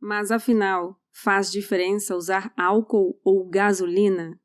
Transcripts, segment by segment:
Mas afinal, faz diferença usar álcool ou gasolina?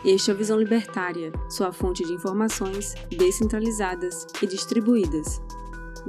Este é a Visão Libertária, sua fonte de informações descentralizadas e distribuídas.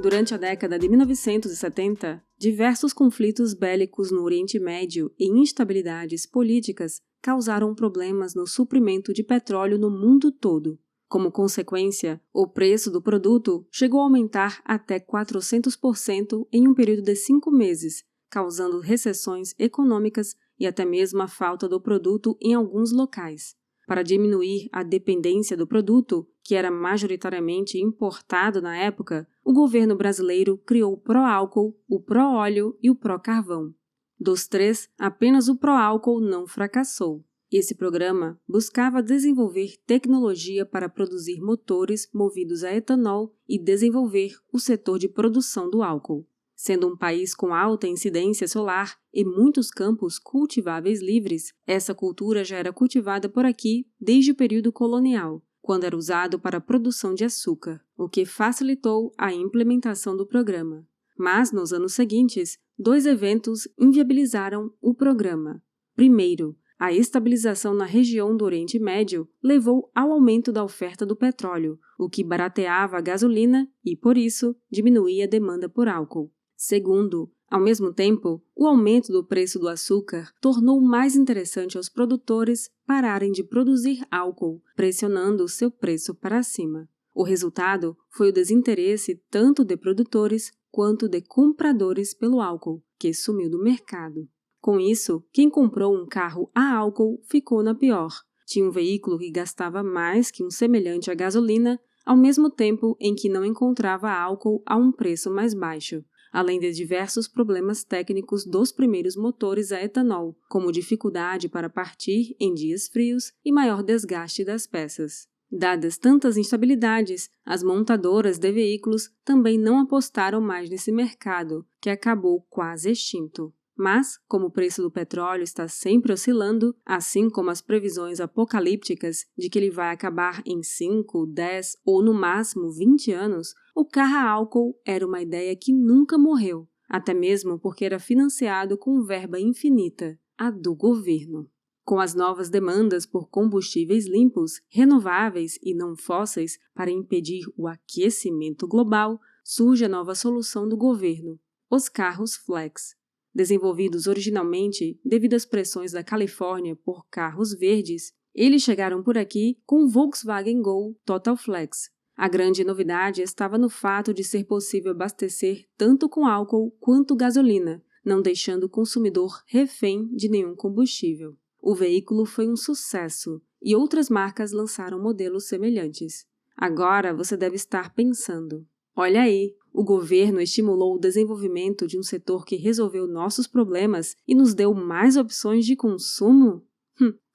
Durante a década de 1970, diversos conflitos bélicos no Oriente Médio e instabilidades políticas causaram problemas no suprimento de petróleo no mundo todo. Como consequência, o preço do produto chegou a aumentar até 400% em um período de 5 meses, causando recessões econômicas e até mesmo a falta do produto em alguns locais. Para diminuir a dependência do produto, que era majoritariamente importado na época, o governo brasileiro criou o pró-álcool, o pró-óleo e o pró-carvão. Dos três, apenas o pró-álcool não fracassou. Esse programa buscava desenvolver tecnologia para produzir motores movidos a etanol e desenvolver o setor de produção do álcool. Sendo um país com alta incidência solar e muitos campos cultiváveis livres, essa cultura já era cultivada por aqui desde o período colonial, quando era usado para a produção de açúcar, o que facilitou a implementação do programa. Mas, nos anos seguintes, 2 eventos inviabilizaram o programa. Primeiro, a estabilização na região do Oriente Médio levou ao aumento da oferta do petróleo, o que barateava a gasolina e, por isso, diminuía a demanda por álcool. Segundo, ao mesmo tempo, o aumento do preço do açúcar tornou mais interessante aos produtores pararem de produzir álcool, pressionando o seu preço para cima. O resultado foi o desinteresse tanto de produtores quanto de compradores pelo álcool, que sumiu do mercado. Com isso, quem comprou um carro a álcool ficou na pior. Tinha um veículo que gastava mais que um semelhante à gasolina, ao mesmo tempo em que não encontrava álcool a um preço mais baixo, além de diversos problemas técnicos dos primeiros motores a etanol, como dificuldade para partir em dias frios e maior desgaste das peças. Dadas tantas instabilidades, as montadoras de veículos também não apostaram mais nesse mercado, que acabou quase extinto. Mas, como o preço do petróleo está sempre oscilando, assim como as previsões apocalípticas de que ele vai acabar em 5, 10 ou no máximo 20 anos, o carro a álcool era uma ideia que nunca morreu, até mesmo porque era financiado com verba infinita, a do governo. Com as novas demandas por combustíveis limpos, renováveis e não fósseis para impedir o aquecimento global, surge a nova solução do governo, os carros flex. Desenvolvidos originalmente devido às pressões da Califórnia por carros verdes, eles chegaram por aqui com o Volkswagen Gol Total Flex. A grande novidade estava no fato de ser possível abastecer tanto com álcool quanto gasolina, não deixando o consumidor refém de nenhum combustível. O veículo foi um sucesso e outras marcas lançaram modelos semelhantes. Agora você deve estar pensando: olha aí, o governo estimulou o desenvolvimento de um setor que resolveu nossos problemas e nos deu mais opções de consumo?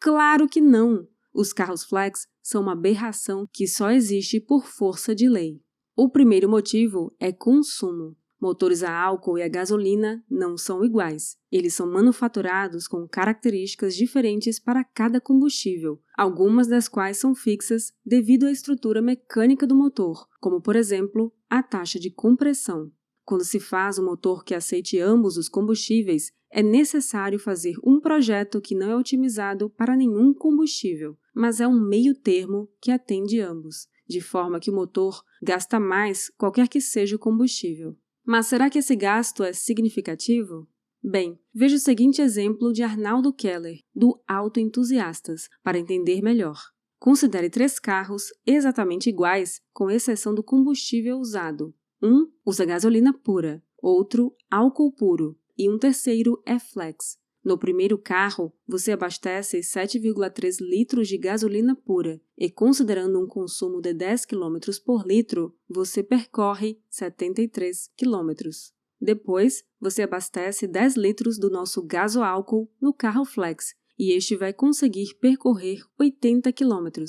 Claro que não! Os carros flex são uma aberração que só existe por força de lei. O primeiro motivo é consumo. Motores a álcool e a gasolina não são iguais. Eles são manufaturados com características diferentes para cada combustível, algumas das quais são fixas devido à estrutura mecânica do motor, como, por exemplo, a taxa de compressão. Quando se faz um motor que aceite ambos os combustíveis, é necessário fazer um projeto que não é otimizado para nenhum combustível, mas é um meio termo que atende ambos, de forma que o motor gasta mais qualquer que seja o combustível. Mas será que esse gasto é significativo? Bem, veja o seguinte exemplo de Arnaldo Keller, do Autoentusiastas, para entender melhor. Considere 3 carros exatamente iguais, com exceção do combustível usado. Um usa gasolina pura, outro álcool puro e um terceiro é flex. No primeiro carro, você abastece 7,3 litros de gasolina pura e, considerando um consumo de 10 km por litro, você percorre 73 km. Depois, você abastece 10 litros do nosso gasoálcool no carro flex e este vai conseguir percorrer 80 km.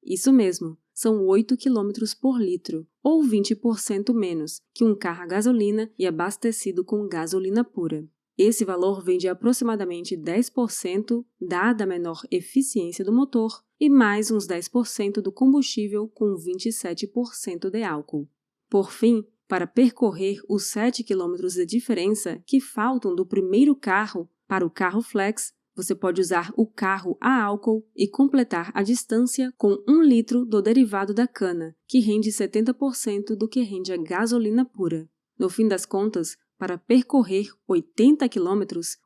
Isso mesmo, são 8 km por litro, ou 20% menos que um carro a gasolina e abastecido com gasolina pura. Esse valor vem de aproximadamente 10% dada a menor eficiência do motor e mais uns 10% do combustível com 27% de álcool. Por fim, para percorrer os 7 km de diferença que faltam do primeiro carro para o carro flex, você pode usar o carro a álcool e completar a distância com 1 litro do derivado da cana, que rende 70% do que rende a gasolina pura. No fim das contas, para percorrer 80 km,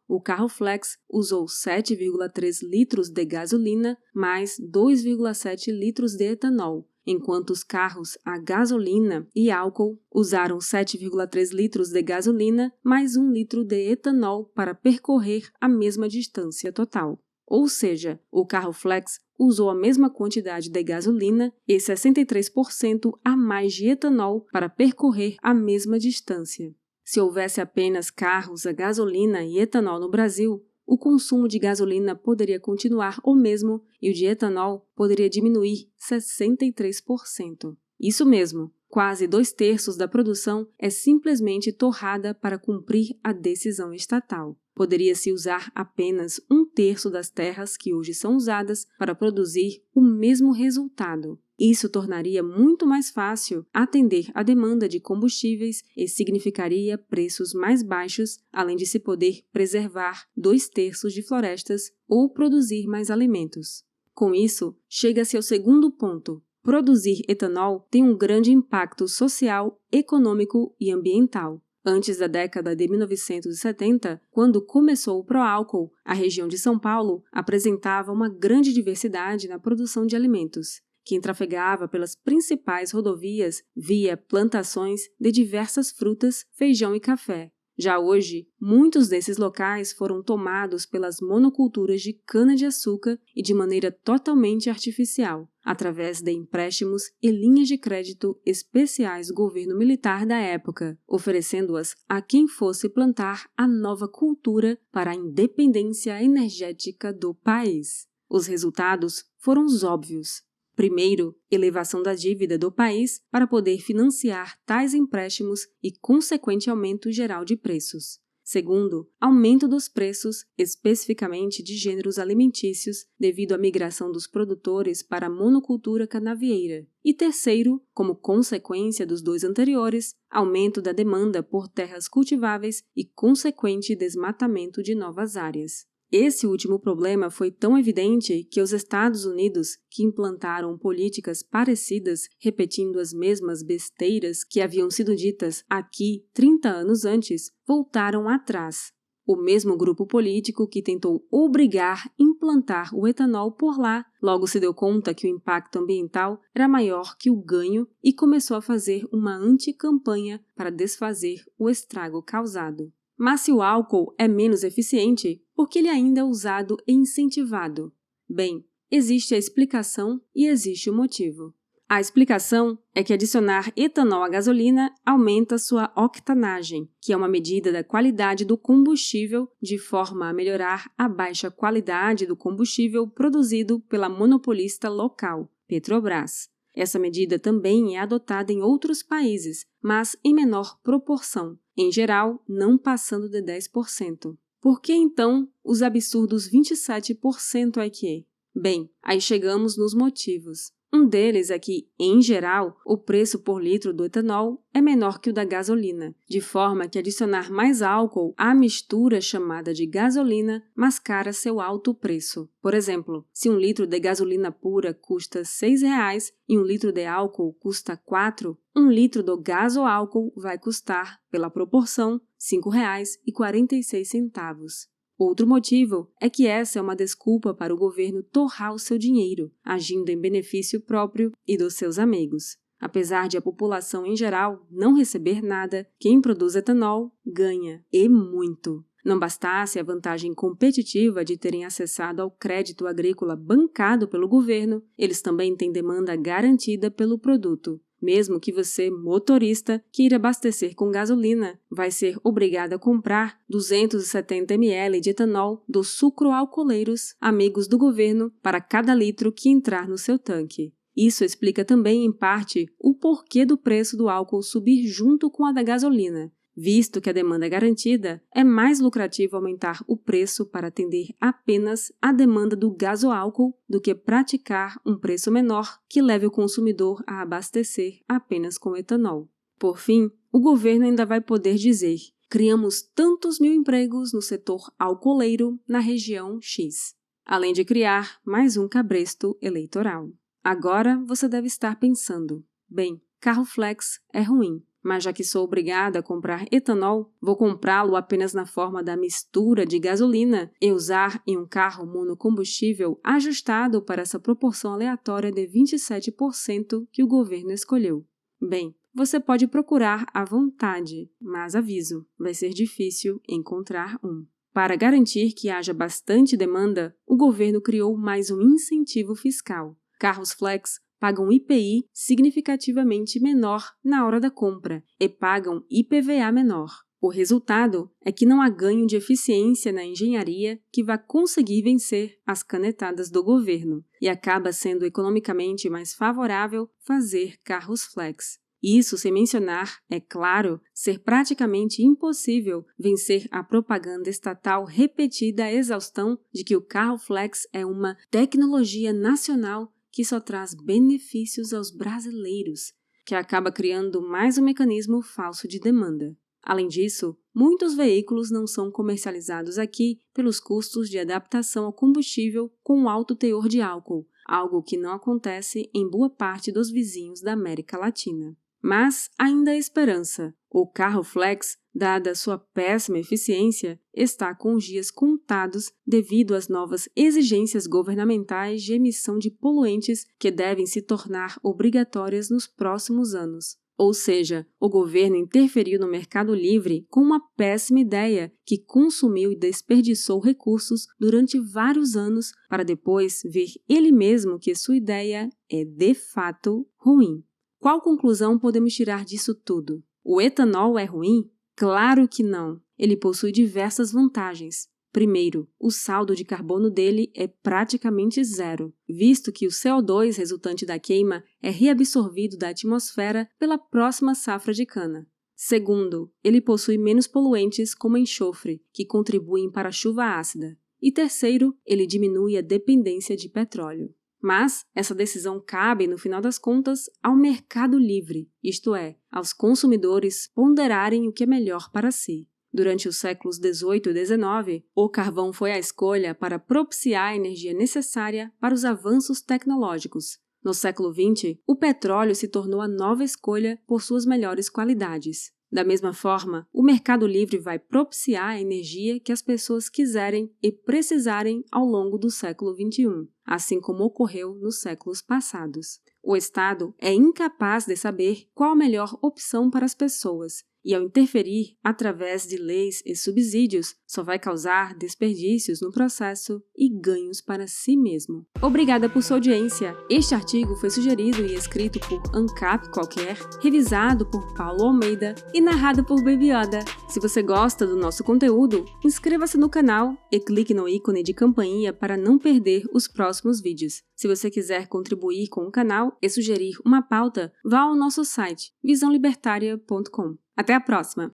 o carro flex usou 7,3 litros de gasolina mais 2,7 litros de etanol, enquanto os carros a gasolina e álcool usaram 7,3 litros de gasolina mais 1 litro de etanol para percorrer a mesma distância total. Ou seja, o carro flex usou a mesma quantidade de gasolina e 63% a mais de etanol para percorrer a mesma distância. Se houvesse apenas carros a gasolina e etanol no Brasil, o consumo de gasolina poderia continuar o mesmo e o de etanol poderia diminuir 63%. Isso mesmo, quase 2/3 da produção é simplesmente torrada para cumprir a decisão estatal. Poderia-se usar apenas 1/3 das terras que hoje são usadas para produzir o mesmo resultado. Isso tornaria muito mais fácil atender a demanda de combustíveis e significaria preços mais baixos, além de se poder preservar 2/3 de florestas ou produzir mais alimentos. Com isso, chega-se ao segundo ponto. Produzir etanol tem um grande impacto social, econômico e ambiental. Antes da década de 1970, quando começou o pró-álcool, a região de São Paulo apresentava uma grande diversidade na produção de alimentos. Quem trafegava pelas principais rodovias via plantações de diversas frutas, feijão e café. Já hoje, muitos desses locais foram tomados pelas monoculturas de cana-de-açúcar e de maneira totalmente artificial, através de empréstimos e linhas de crédito especiais do governo militar da época, oferecendo-as a quem fosse plantar a nova cultura para a independência energética do país. Os resultados foram óbvios. Primeiro, elevação da dívida do país para poder financiar tais empréstimos e consequente aumento geral de preços. Segundo, aumento dos preços, especificamente de gêneros alimentícios, devido à migração dos produtores para a monocultura canavieira. E terceiro, como consequência dos dois anteriores, aumento da demanda por terras cultiváveis e consequente desmatamento de novas áreas. Esse último problema foi tão evidente que os Estados Unidos, que implantaram políticas parecidas, repetindo as mesmas besteiras que haviam sido ditas aqui 30 anos antes, voltaram atrás. O mesmo grupo político que tentou obrigar a implantar o etanol por lá, logo se deu conta que o impacto ambiental era maior que o ganho e começou a fazer uma anticampanha para desfazer o estrago causado. Mas se o álcool é menos eficiente, por que ele ainda é usado e incentivado? Bem, existe a explicação e existe o motivo. A explicação é que adicionar etanol à gasolina aumenta sua octanagem, que é uma medida da qualidade do combustível de forma a melhorar a baixa qualidade do combustível produzido pela monopolista local, Petrobras. Essa medida também é adotada em outros países, mas em menor proporção, em geral não passando de 10%. Por que então os absurdos 27% aqui? Bem, aí chegamos nos motivos. Um deles é que, em geral, o preço por litro do etanol é menor que o da gasolina, de forma que adicionar mais álcool à mistura chamada de gasolina mascara seu alto preço. Por exemplo, se 1 litro de gasolina pura custa R$ 6,00 e 1 litro de álcool custa R$ 4,00, 1 litro do gasoálcool vai custar, pela proporção, R$ 5,46. Outro motivo é que essa é uma desculpa para o governo torrar o seu dinheiro, agindo em benefício próprio e dos seus amigos. Apesar de a população em geral não receber nada, quem produz etanol ganha, e muito. Não bastasse a vantagem competitiva de terem acessado ao crédito agrícola bancado pelo governo, eles também têm demanda garantida pelo produto. Mesmo que você, motorista, queira abastecer com gasolina, vai ser obrigado a comprar 270 ml de etanol dos sucroalcooleiros, amigos do governo, para cada litro que entrar no seu tanque. Isso explica também, em parte, o porquê do preço do álcool subir junto com a da gasolina. Visto que a demanda é garantida, é mais lucrativo aumentar o preço para atender apenas a demanda do gasoálcool do que praticar um preço menor que leve o consumidor a abastecer apenas com etanol. Por fim, o governo ainda vai poder dizer: criamos tantos mil empregos no setor alcooleiro na região X, além de criar mais um cabresto eleitoral. Agora você deve estar pensando: bem, carro flex é ruim, mas já que sou obrigada a comprar etanol, vou comprá-lo apenas na forma da mistura de gasolina e usar em um carro monocombustível ajustado para essa proporção aleatória de 27% que o governo escolheu. Bem, você pode procurar à vontade, mas aviso, vai ser difícil encontrar um. Para garantir que haja bastante demanda, o governo criou mais um incentivo fiscal. Carros flex pagam IPI significativamente menor na hora da compra e pagam IPVA menor. O resultado é que não há ganho de eficiência na engenharia que vá conseguir vencer as canetadas do governo e acaba sendo economicamente mais favorável fazer carros flex. Isso sem mencionar, é claro, ser praticamente impossível vencer a propaganda estatal repetida à exaustão de que o carro flex é uma tecnologia nacional que só traz benefícios aos brasileiros, que acaba criando mais um mecanismo falso de demanda. Além disso, muitos veículos não são comercializados aqui pelos custos de adaptação ao combustível com alto teor de álcool, algo que não acontece em boa parte dos vizinhos da América Latina. Mas ainda há esperança. O carro flex, dada sua péssima eficiência, está com os dias contados devido às novas exigências governamentais de emissão de poluentes que devem se tornar obrigatórias nos próximos anos. Ou seja, o governo interferiu no mercado livre com uma péssima ideia que consumiu e desperdiçou recursos durante vários anos para depois ver ele mesmo que sua ideia é de fato ruim. Qual conclusão podemos tirar disso tudo? O etanol é ruim? Claro que não. Ele possui diversas vantagens. Primeiro, o saldo de carbono dele é praticamente zero, visto que o CO2 resultante da queima é reabsorvido da atmosfera pela próxima safra de cana. Segundo, ele possui menos poluentes como enxofre, que contribuem para a chuva ácida. E terceiro, ele diminui a dependência de petróleo. Mas essa decisão cabe, no final das contas, ao mercado livre, isto é, aos consumidores ponderarem o que é melhor para si. Durante os séculos XVIII e XIX, o carvão foi a escolha para propiciar a energia necessária para os avanços tecnológicos. No século XX, o petróleo se tornou a nova escolha por suas melhores qualidades. Da mesma forma, o mercado livre vai propiciar a energia que as pessoas quiserem e precisarem ao longo do século XXI, assim como ocorreu nos séculos passados. O Estado é incapaz de saber qual a melhor opção para as pessoas, e ao interferir através de leis e subsídios, só vai causar desperdícios no processo e ganhos para si mesmo. Obrigada por sua audiência. Este artigo foi sugerido e escrito por ANCAP Qualquer, revisado por Paulo Almeida e narrado por Baby Yoda. Se você gosta do nosso conteúdo, inscreva-se no canal e clique no ícone de campainha para não perder os próximos vídeos. Se você quiser contribuir com o canal e sugerir uma pauta, vá ao nosso site visãolibertaria.com. Até a próxima!